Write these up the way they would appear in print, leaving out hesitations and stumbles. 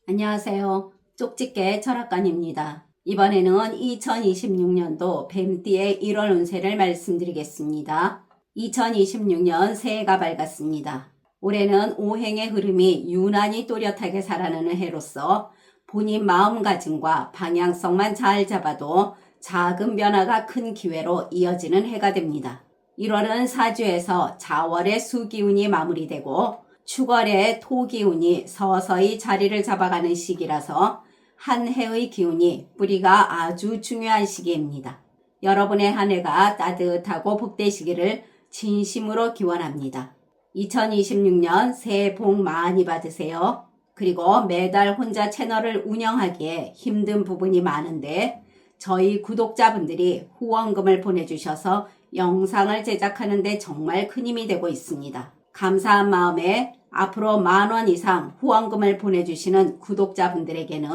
안녕하세요. 쪽집게 철학관입니다. 이번에는 2026년도 뱀띠의 1월 운세를 말씀드리겠습니다. 2026년 새해가 밝았습니다. 올해는 오행의 흐름이 유난히 또렷하게 살아나는 해로서 본인 마음가짐과 방향성만 잘 잡아도 작은 변화가 큰 기회로 이어지는 해가 됩니다. 1월은 사주에서 자월의 수기운이 마무리되고 축월의 토기운이 서서히 자리를 잡아가는 시기라서 한 해의 기운이 뿌리가 아주 중요한 시기입니다. 여러분의 한 해가 따뜻하고 복되시기를 진심으로 기원합니다. 2026년 새해 복 많이 받으세요. 그리고 매달 혼자 채널을 운영하기에 힘든 부분이 많은데 저희 구독자분들이 후원금을 보내주셔서 영상을 제작하는 데 정말 큰 힘이 되고 있습니다. 감사한 마음에 앞으로 10,000원 이상 후원금을 보내주시는 구독자분들에게는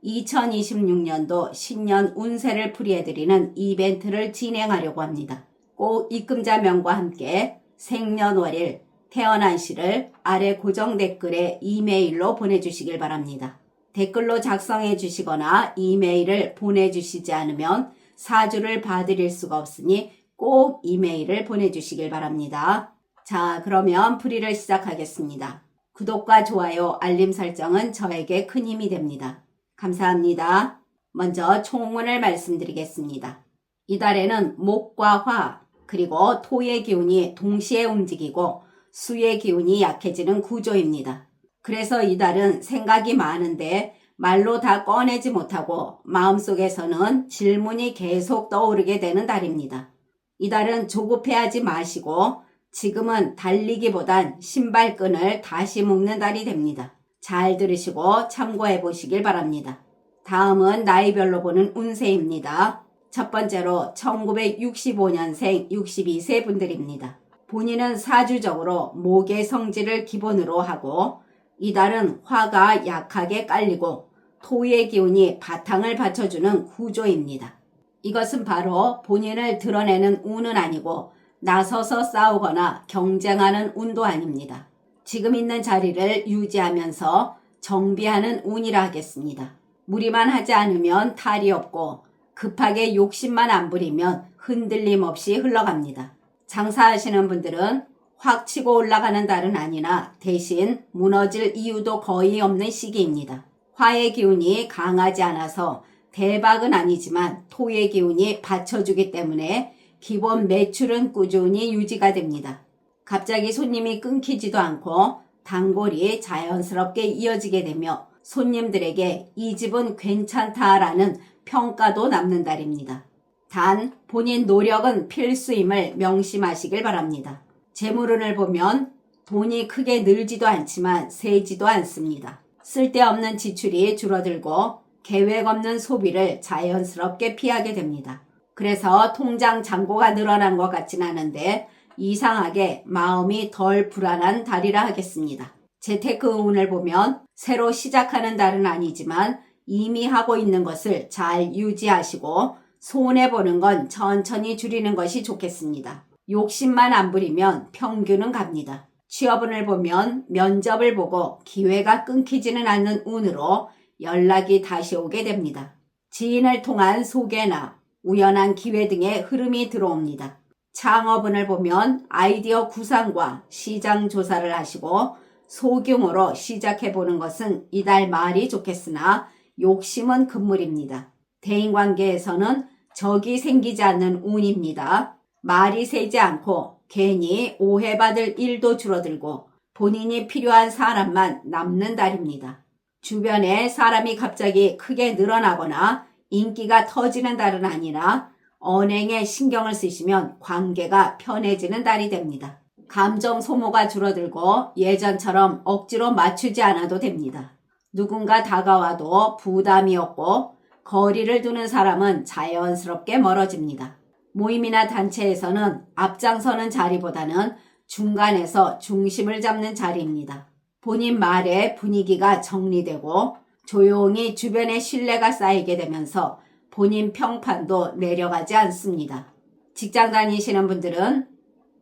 2026년도 신년 운세를 풀이해드리는 이벤트를 진행하려고 합니다. 꼭 입금자명과 함께 생년월일, 태어난 시를 아래 고정 댓글에 이메일로 보내주시길 바랍니다. 댓글로 작성해 주시거나 이메일을 보내주시지 않으면 사주를 봐드릴 수가 없으니 꼭 이메일을 보내주시길 바랍니다. 자, 그러면 풀이를 시작하겠습니다. 구독과 좋아요, 알림 설정은 저에게 큰 힘이 됩니다. 감사합니다. 먼저 총운을 말씀드리겠습니다. 이달에는 목과 화, 그리고 토의 기운이 동시에 움직이고 수의 기운이 약해지는 구조입니다. 그래서 이달은 생각이 많은데 말로 다 꺼내지 못하고 마음속에서는 질문이 계속 떠오르게 되는 달입니다. 이달은 조급해하지 마시고 지금은 달리기보단 신발끈을 다시 묶는 달이 됩니다. 잘 들으시고 참고해 보시길 바랍니다. 다음은 나이별로 보는 운세입니다. 첫 번째로 1965년생 62세 분들입니다. 본인은 사주적으로 목의 성질을 기본으로 하고 이달은 화가 약하게 깔리고 토의 기운이 바탕을 받쳐주는 구조입니다. 이것은 바로 본인을 드러내는 운은 아니고 나서서 싸우거나 경쟁하는 운도 아닙니다. 지금 있는 자리를 유지하면서 정비하는 운이라 하겠습니다. 무리만 하지 않으면 탈이 없고 급하게 욕심만 안 부리면 흔들림 없이 흘러갑니다. 장사하시는 분들은 확 치고 올라가는 달은 아니나 대신 무너질 이유도 거의 없는 시기입니다. 화의 기운이 강하지 않아서 대박은 아니지만 토의 기운이 받쳐주기 때문에 기본 매출은 꾸준히 유지가 됩니다. 갑자기 손님이 끊기지도 않고 단골이 자연스럽게 이어지게 되며 손님들에게 이 집은 괜찮다라는 평가도 남는 달입니다. 단 본인 노력은 필수임을 명심하시길 바랍니다. 재물운을 보면 돈이 크게 늘지도 않지만 새지도 않습니다. 쓸데없는 지출이 줄어들고 계획 없는 소비를 자연스럽게 피하게 됩니다. 그래서 통장 잔고가 늘어난 것 같진 않은데 이상하게 마음이 덜 불안한 달이라 하겠습니다. 재테크 운을 보면 새로 시작하는 달은 아니지만 이미 하고 있는 것을 잘 유지하시고 손해보는 건 천천히 줄이는 것이 좋겠습니다. 욕심만 안 부리면 평균은 갑니다. 취업운을 보면 면접을 보고 기회가 끊기지는 않는 운으로 연락이 다시 오게 됩니다. 지인을 통한 소개나 우연한 기회 등의 흐름이 들어옵니다. 창업운을 보면 아이디어 구상과 시장 조사를 하시고 소규모로 시작해보는 것은 이달 말이 좋겠으나 욕심은 금물입니다. 대인관계에서는 적이 생기지 않는 운입니다. 말이 새지 않고 괜히 오해받을 일도 줄어들고 본인이 필요한 사람만 남는 달입니다. 주변에 사람이 갑자기 크게 늘어나거나 인기가 터지는 달은 아니라 언행에 신경을 쓰시면 관계가 편해지는 달이 됩니다. 감정 소모가 줄어들고 예전처럼 억지로 맞추지 않아도 됩니다. 누군가 다가와도 부담이 없고 거리를 두는 사람은 자연스럽게 멀어집니다. 모임이나 단체에서는 앞장서는 자리보다는 중간에서 중심을 잡는 자리입니다. 본인 말에 분위기가 정리되고 조용히 주변에 신뢰가 쌓이게 되면서 본인 평판도 내려가지 않습니다. 직장 다니시는 분들은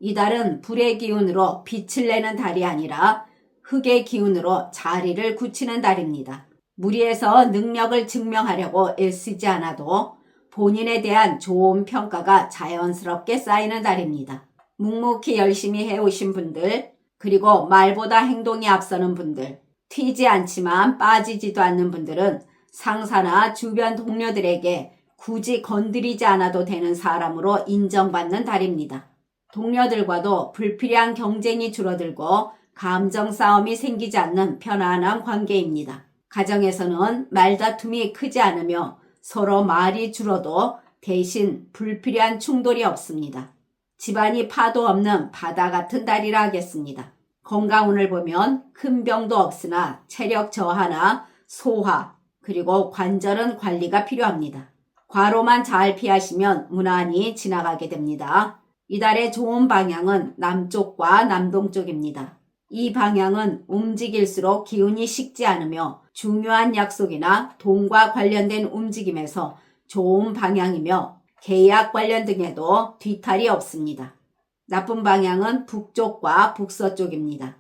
이달은 불의 기운으로 빛을 내는 달이 아니라 흙의 기운으로 자리를 굳히는 달입니다. 무리해서 능력을 증명하려고 애쓰지 않아도 본인에 대한 좋은 평가가 자연스럽게 쌓이는 달입니다. 묵묵히 열심히 해오신 분들, 그리고 말보다 행동이 앞서는 분들, 튀지 않지만 빠지지도 않는 분들은 상사나 주변 동료들에게 굳이 건드리지 않아도 되는 사람으로 인정받는 달입니다. 동료들과도 불필요한 경쟁이 줄어들고 감정 싸움이 생기지 않는 편안한 관계입니다. 가정에서는 말다툼이 크지 않으며 서로 말이 줄어도 대신 불필요한 충돌이 없습니다. 집안이 파도 없는 바다 같은 달이라 하겠습니다. 건강운을 보면 큰 병도 없으나 체력 저하나 소화, 그리고 관절은 관리가 필요합니다. 과로만 잘 피하시면 무난히 지나가게 됩니다. 이달의 좋은 방향은 남쪽과 남동쪽입니다. 이 방향은 움직일수록 기운이 식지 않으며 중요한 약속이나 돈과 관련된 움직임에서 좋은 방향이며 계약 관련 등에도 뒤탈이 없습니다. 나쁜 방향은 북쪽과 북서쪽입니다.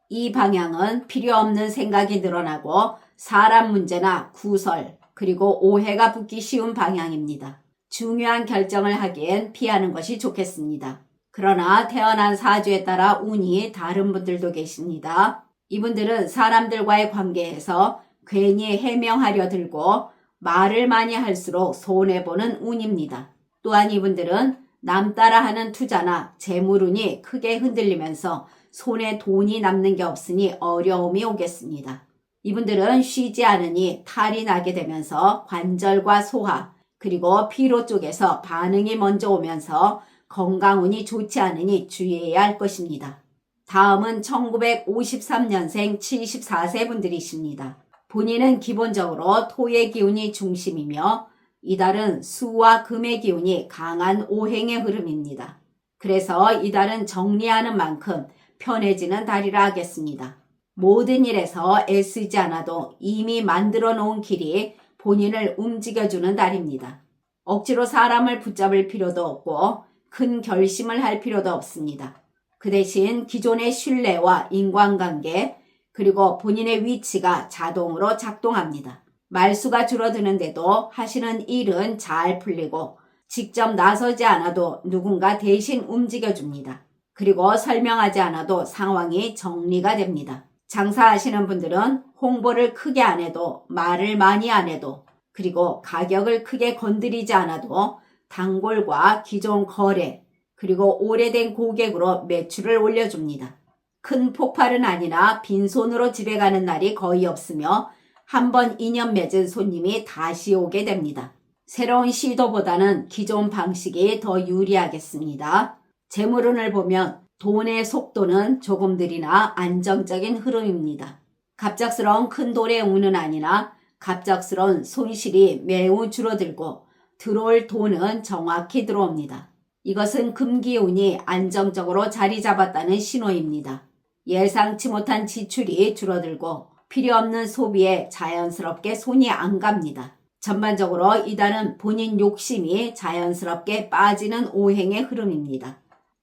이 방향은 필요 없는 생각이 늘어나고 사람 문제나 구설, 그리고 오해가 붙기 쉬운 방향입니다. 중요한 결정을 하기엔 피하는 것이 좋겠습니다. 그러나 태어난 사주에 따라 운이 다른 분들도 계십니다. 이분들은 사람들과의 관계에서 괜히 해명하려 들고 말을 많이 할수록 손해보는 운입니다. 또한 이분들은 남 따라하는 투자나 재물운이 크게 흔들리면서 손에 돈이 남는 게 없으니 어려움이 오겠습니다. 이분들은 쉬지 않으니 탈이 나게 되면서 관절과 소화, 그리고 피로 쪽에서 반응이 먼저 오면서 건강운이 좋지 않으니 주의해야 할 것입니다. 다음은 1953년생 74세 분들이십니다. 본인은 기본적으로 토의 기운이 중심이며 이달은 수와 금의 기운이 강한 오행의 흐름입니다. 그래서 이달은 정리하는 만큼 편해지는 달이라 하겠습니다. 모든 일에서 애쓰지 않아도 이미 만들어 놓은 길이 본인을 움직여주는 달입니다. 억지로 사람을 붙잡을 필요도 없고 큰 결심을 할 필요도 없습니다. 그 대신 기존의 신뢰와 인간관계, 그리고 본인의 위치가 자동으로 작동합니다. 말수가 줄어드는데도 하시는 일은 잘 풀리고 직접 나서지 않아도 누군가 대신 움직여줍니다. 그리고 설명하지 않아도 상황이 정리가 됩니다. 장사하시는 분들은 홍보를 크게 안 해도 말을 많이 안 해도 그리고 가격을 크게 건드리지 않아도 단골과 기존 거래 그리고 오래된 고객으로 매출을 올려줍니다. 큰 폭발은 아니나 빈손으로 집에 가는 날이 거의 없으며 한번 인연 맺은 손님이 다시 오게 됩니다. 새로운 시도보다는 기존 방식이 더 유리하겠습니다. 재물운을 보면 돈의 속도는 조금 느리나 안정적인 흐름입니다. 갑작스러운 큰 돈의 운은 아니나 갑작스러운 손실이 매우 줄어들고 들어올 돈은 정확히 들어옵니다. 이것은 금기운이 안정적으로 자리 잡았다는 신호입니다. 예상치 못한 지출이 줄어들고 필요 없는 소비에 자연스럽게 손이 안 갑니다. 전반적으로 이달은 본인 욕심이 자연스럽게 빠지는 오행의 흐름입니다.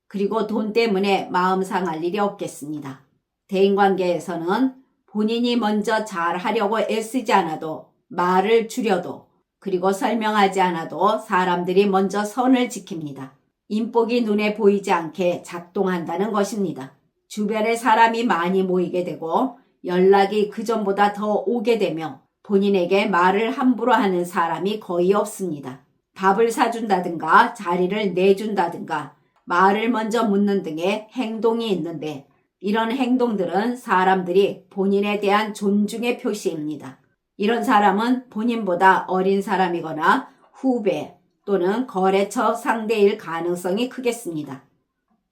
그리고 돈 때문에 마음 상할 일이 없겠습니다. 대인관계에서는 본인이 먼저 잘 하려고 애쓰지 않아도 말을 줄여도 그리고 설명하지 않아도 사람들이 먼저 선을 지킵니다. 인복이 눈에 보이지 않게 작동한다는 것입니다. 주변에 사람이 많이 모이게 되고 연락이 그전보다 더 오게 되며 본인에게 말을 함부로 하는 사람이 거의 없습니다. 밥을 사준다든가 자리를 내준다든가 말을 먼저 묻는 등의 행동이 있는데 이런 행동들은 사람들이 본인에 대한 존중의 표시입니다. 이런 사람은 본인보다 어린 사람이거나 후배 또는 거래처 상대일 가능성이 크겠습니다.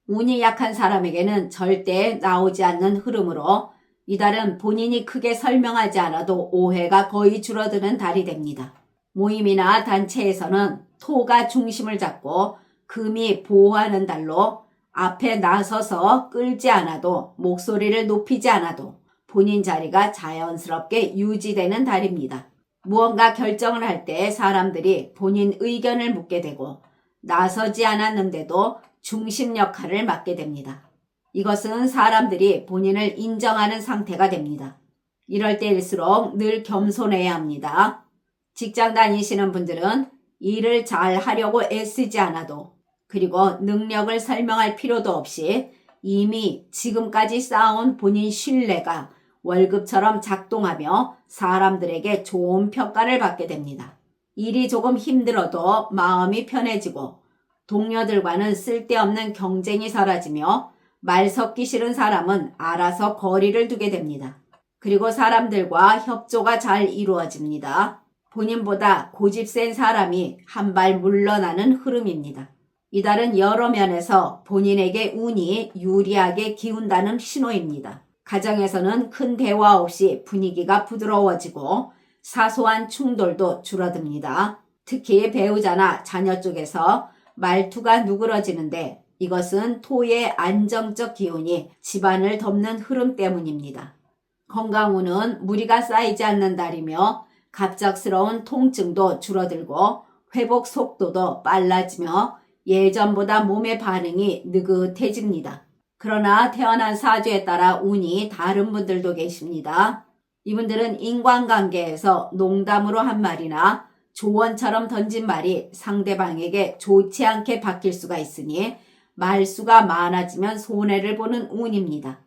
운이 약한 사람에게는 절대 나오지 않는 흐름으로 이달은 본인이 크게 설명하지 않아도 오해가 거의 줄어드는 달이 됩니다. 모임이나 단체에서는 토가 중심을 잡고 금이 보호하는 달로 앞에 나서서 끌지 않아도 목소리를 높이지 않아도 본인 자리가 자연스럽게 유지되는 달입니다. 무언가 결정을 할 때 사람들이 본인 의견을 묻게 되고 나서지 않았는데도 중심 역할을 맡게 됩니다. 이것은 사람들이 본인을 인정하는 상태가 됩니다. 이럴 때일수록 늘 겸손해야 합니다. 직장 다니시는 분들은 일을 잘 하려고 애쓰지 않아도, 그리고 능력을 설명할 필요도 없이 이미 지금까지 쌓아온 본인 신뢰가 월급처럼 작동하며 사람들에게 좋은 평가를 받게 됩니다. 일이 조금 힘들어도 마음이 편해지고 동료들과는 쓸데없는 경쟁이 사라지며 말 섞기 싫은 사람은 알아서 거리를 두게 됩니다. 그리고 사람들과 협조가 잘 이루어집니다. 본인보다 고집 센 사람이 한 발 물러나는 흐름입니다. 이달은 여러 면에서 본인에게 운이 유리하게 기운다는 신호입니다. 가정에서는 큰 대화 없이 분위기가 부드러워지고 사소한 충돌도 줄어듭니다. 특히 배우자나 자녀 쪽에서 말투가 누그러지는데 이것은 토의 안정적 기운이 집안을 덮는 흐름 때문입니다. 건강운은 무리가 쌓이지 않는 달이며 갑작스러운 통증도 줄어들고 회복 속도도 빨라지며 예전보다 몸의 반응이 느긋해집니다. 그러나 태어난 사주에 따라 운이 다른 분들도 계십니다. 이분들은 인간관계에서 농담으로 한 말이나 조언처럼 던진 말이 상대방에게 좋지 않게 바뀔 수가 있으니 말수가 많아지면 손해를 보는 운입니다.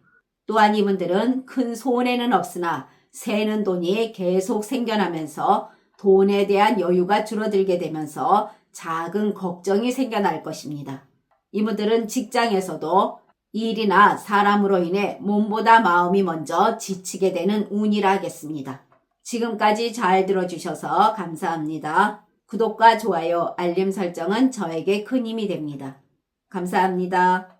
또한 이분들은 큰 손해는 없으나 새는 돈이 계속 생겨나면서 돈에 대한 여유가 줄어들게 되면서 작은 걱정이 생겨날 것입니다. 이분들은 직장에서도 일이나 사람으로 인해 몸보다 마음이 먼저 지치게 되는 운이라 하겠습니다. 지금까지 잘 들어주셔서 감사합니다. 구독과 좋아요, 알림 설정은 저에게 큰 힘이 됩니다. 감사합니다.